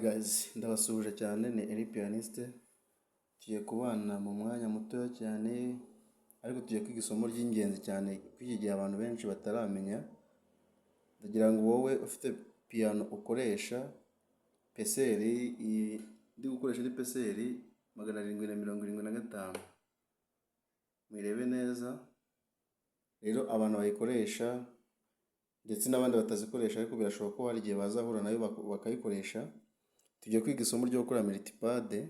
Hi guys, ndabasuhuje cyane ni Eli Pianiste. Tugiye kubana mu mwanya muto cyane ariko tugiye kwiga isomo ry'ingenzi cyane kw'iki gihe abantu benshi bataramenya. Ndagira ngo wowe ufite piano ukoresha peseri, ndi gukoresha ni peseri 775. Mwirebe neza. Rero abantu bayikoresha ndetse n'abandi batazikoresha ariko birashoboka ko hari igihe bazahura nayo bakayikoresha. Tugiye kwiga isomo ryo gukora multipade.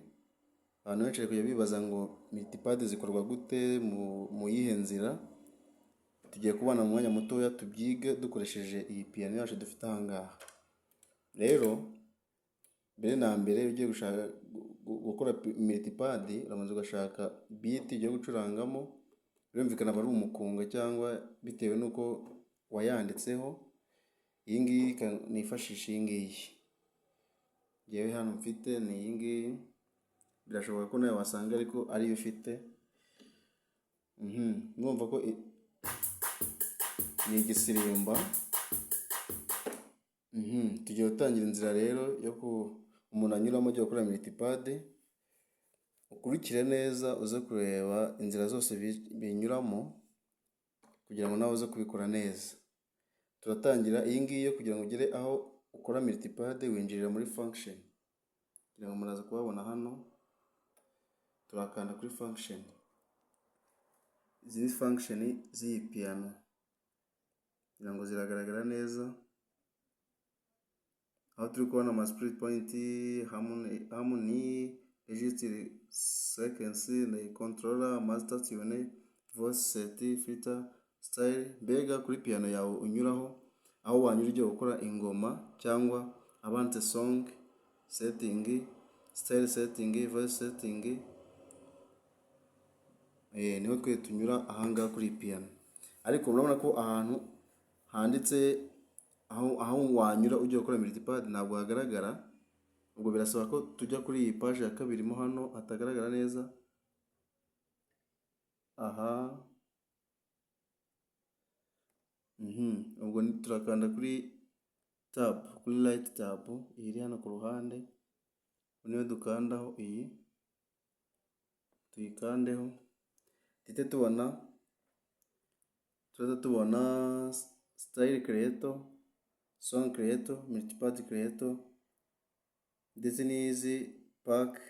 Abantu benshi kujya bibaza ngo multipade zikorwa gute, mu yihe nzira. Tugiye kubana mu mwanya mutoya tubyige dukoresheje iyi piano yacu dufite aha ngaha. Rero mbere na mbere ugiye gushaka gukora multipade uramanza ugashaka beat yo gucurangamo. Birumvikana bari umukunga cyangwa bitewe nuko wayanditseho. Iyi ngiyi nifashisha iyi ngiyi. Yewe hano mfite ni iyi ngiyi. Birashoboka ko nawe wasanga ariko ariyo ufite. Mwumva ko ni igisirimba. Tugiye gutangira inzira rero yo umuntu anyuramo agiye gukora multipade. Ukurikire neza uze kureba inzira zose binyuramo kugira ngo nawe uze kubikora neza. Turatangira iyi ngiyi kugira ngo ugere aho ukora multipade winjirira muri function. Kugira ngo muraza kubabona hano. Turakanda kuri function. Izi ni function z'iyi piano. Kugira ngo ziragaragara neza. Aho turi kubona ama split point, harmony, register, sequence, controller, master tune, voice set, filter, style. Mbega kuri piano yawe unyuraho aho wanyura ugiye gukora ingoma cyangwa avance song setting, style setting, voice setting. Niho twe tunyura ahanga kuri piano. Ariko murabona ko ahantu handitse aho wanyura ugiye gukora multipade ntabwo hagaragara. Ubwo birasaba ko tujya kuri iyi page ya kabiri mo hano hatagaragara neza. Aha. Ubwo turakanda kuri tab, kuri right tab iri hano ku ruhande. Niyo dukandaho iyi. Tuyikandeho. tubona style creator, song creator, multipade creator, ndetse n'izi pack,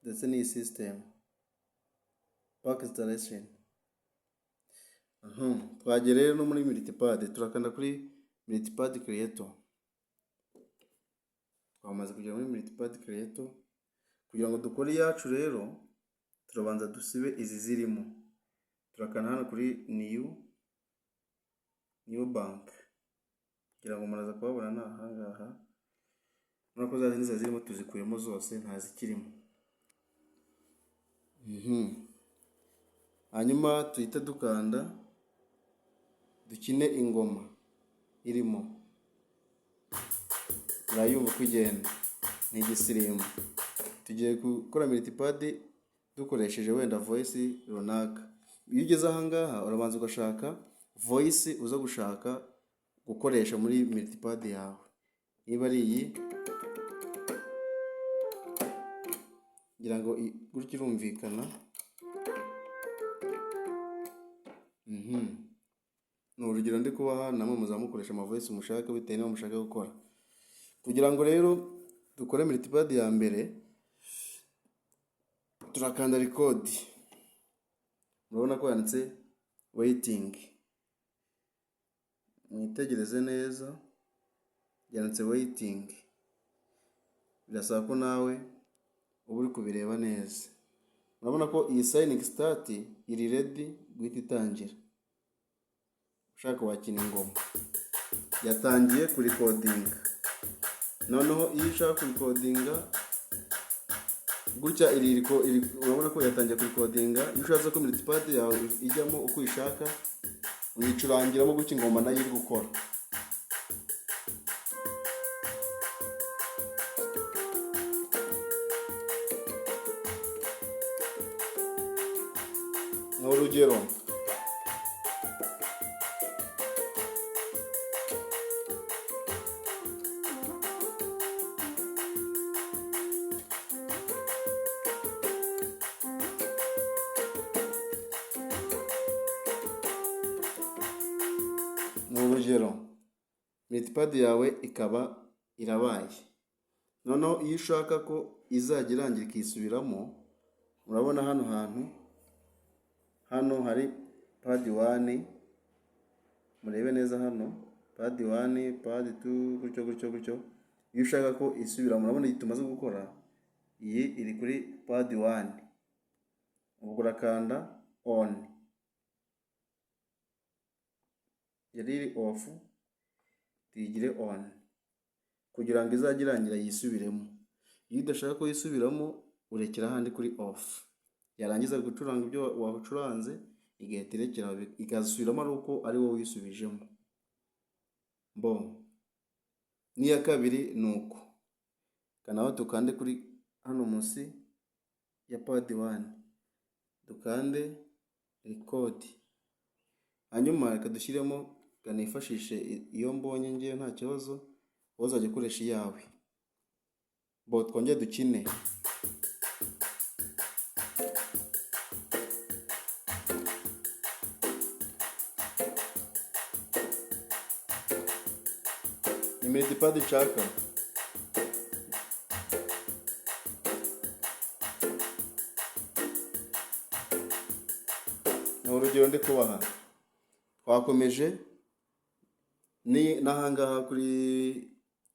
ndetse n'iyi system pack installation. Twagera rero no muri multipade turakanda kuri multipade creator. Twamaze kujya muri multipade creator. Kugira ngo dukore yacu rero turabanza dusibe izi zirimo. Turakanda hano kuri new bank. Kugira ngo muraza kubabona na aha ngaha. Murako za zindi zirimo tuzikuyemo zose nta zikirimo. Hanyuma tuhita dukanda dukine ingoma irimo. Urayumva kugenda ni igisirimba. Tugiye gukora multipade dukoresheje wenda voice runaka. Iyo ugeze aha ngaha urabanza ugashaka voice uza gushaka gukoresha muri multipade yawe. Niba ari iyi ngira ngo gutyo irumvikana. Ni urugero ndi kubaha, namwe muzamukoresha ama voice mushaka bitewe n'aho mushaka gukora. Kugira ngo rero dukore multipade ya mbere turakanda record. Murabona ko yanditse waiting. Mwitegereze neza. Yanditse waiting. Birasaba ko nawe uba uri kubireba neza. Murabona ko iyi signing start iri ready guhita itangira. Ushaka wakina ingoma. Yatangiye kuri recording. Noneho iyo ushaka kurikodinga gutya urabona ko yatangiye kurikodinga. Iyo ushaka ko multipade yawe ijyamo uko uyishaka uyicurangiramo gutya ingoma nayo iri gukora. Urugero ni urugero multipad yawe ikaba irabaye. Noneho iyo ushaka ko izajya irangira ikisubiramo, murabona hano hantu, hano hari pad 1, murebe neza hano, pad 1, pad 2, gutyo gutyo gutyo. Iyo ushaka ko isubira, murabona iyi tumaze gukora, iyi iri kuri pad 1, ubwo urakanda on, yari iri off tuyigire on, kugira ngo izajye irangira yisubiremo. Iyo udashaka ko yisubiramo, urekera ahandi kuri off, yarangiza gucuranga ibyo wacuranze igahita irekera, ikazisubiramo ari uko ari wowe uyisubijemo. N'iya kabiri ni uko, naho tukande kuri hano munsi ya pad 1, dukande record, hanyuma reka dushyiremo, kanifashishe iyo mbonye ngiye nta kibazo, uzajya ukoresha iyawe. Twongere dukine. Ni multipad nshaka. Ni urugero ndi kubaha. Twakomeje ni n'ahangaha kuri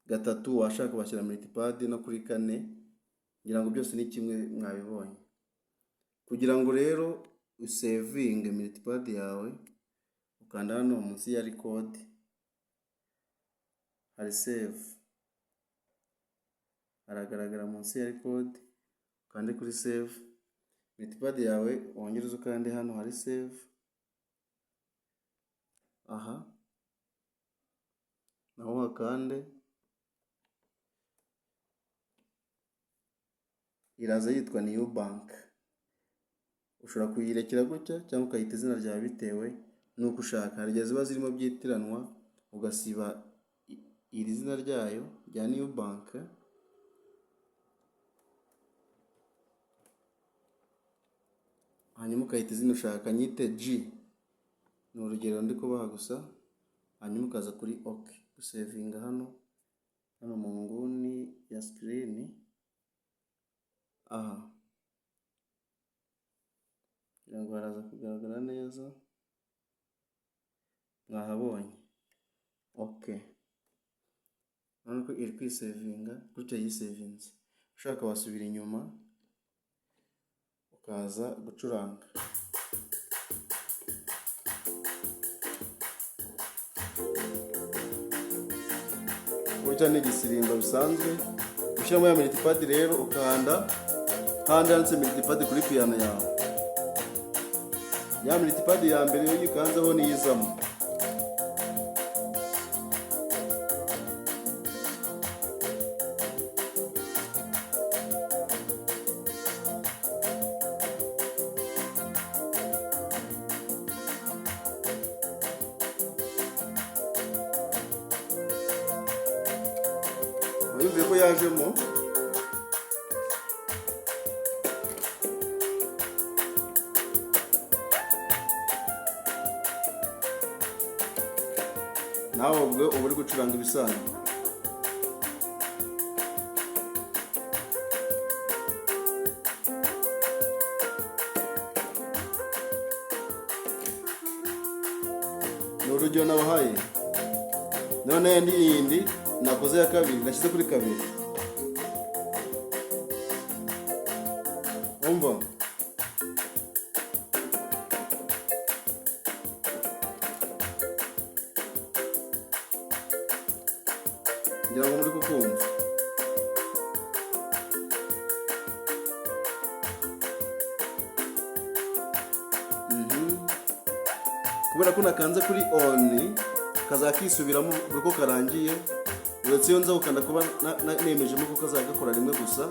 gatatu washaka bashyira multipad, no kuri 4, ngira ngo byose ni kimwe mwabibonye. Kugira ngo rero usavinge multipad yawe, ukanda hano munsi ya record, hari save, haragaragara munsi ya record, ukande kuri save multipad yawe, wongere ukande hano hari save. Aha naho wakande, iraza yitwa new bank. Ushobora kuyirekera gutya cyangwa ukayita izina ryawe bitewe nuko ushaka. Hari igihe ziba zirimo byitiranwa, ugasiba iri zina ryayo rya new bank, hanyuma ukayita izina ushaka. Nyite G, ni urugero ndi kubaha gusa. Hanyuma ukaza kuri OK, gusavinga hano mu nguni ya screen. Aha kugira ngo haraza kugaragara neza, mwahabonye. OK, none ko iri kwisavinga gutya, yisavinze. Ushaka wasubira inyuma ukaza gucuranga. Burya ni igisirimba bisanzwe. Ushyiramo ya multipad rero, ukanda handi handitse multipad kuri piano yawe. Ya multipad ya mbere iyo uyikanzeho niyizamo. Wumve ko yajemo. Nawe ubwo uba uri gucuranga ibisanzwe. Ni urugero nabahaye. None ndi yindi nakoze ya kabiri, nashyize kuri kabiri. Umva. Ngira ngo muri kukumva. Kubera ko nakanze kuri on, kazakisubiramo buri ko karangiye. Uretse iyo nza ukanda kuba nemejemo ko kazagakora rimwe gusa,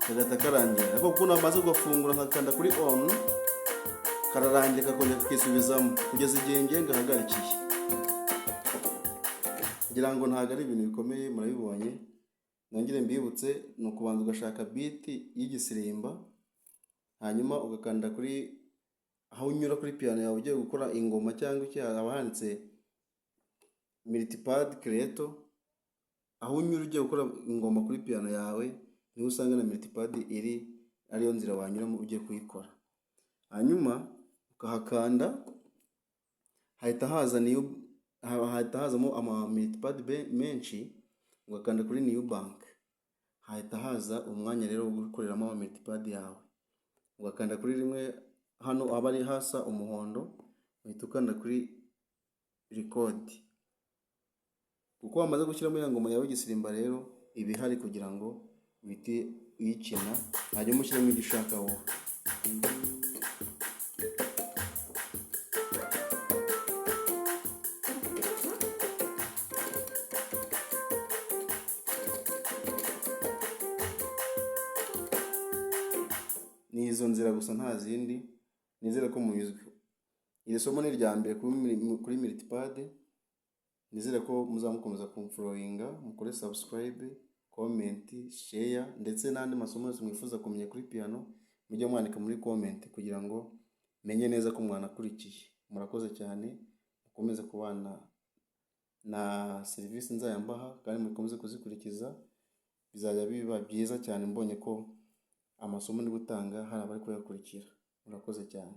kagahita karangira. Ariko kuko namaze gufungura nkakanda kuri on, kararangira kakongera kakisubizamo kugeza igihe ngiye ngahagarikiye. Ngira ngo ntabwo ari ibintu bikomeye, murabibonye. Nongere mbibutse, ni ukubanza ugashaka beat y'igisirimba, hanyuma ugakanda kuri aho unyura kuri piano yawe ugiye gukora ingoma cyangwa iki, haba handitse multipad creator, aho unyura ugiye gukora ingoma kuri piano yawe niho usanga na multipad iri, ariyo nzira wanyuramo ugiye kuyikora. Hanyuma ukahakanda, hahita hazamo ama multipad menshi, ugakanda kuri new bank, hahita haza umwanya rero wo gukoreramo ama multipad yawe, ugakanda kuri rimwe, hano aba ari hasa umuhondo, uhita ukanda kuri record. Uko wamaze gushyiramo ya ngoma yawe Igisimba rero iba ihari kugira ngo uhite uyikina, hanyuma ushyiremo ibyo ushaka wowe. Ni izo nzira gusa nta zindi. Nizere ko muyizwe. Iri somo ni irya mbere kuri multipad. Nizere ko muzamukomeza kumfollowinga, mukore subscribe, comment, share, ndetse n'andi masomo yose mwifuza kumenya kuri piano mujye mwandika muri comment kugira ngo menye neza ko mwanakurikiye. Murakoze cyane, mukomeze kubana na serivisi nzayambaha kandi mukomeze kuzikurikiza. Bizajya biba byiza cyane mbonye ko amasomo ndi gutanga hari abari kuyakurikira. Murakoze cyane.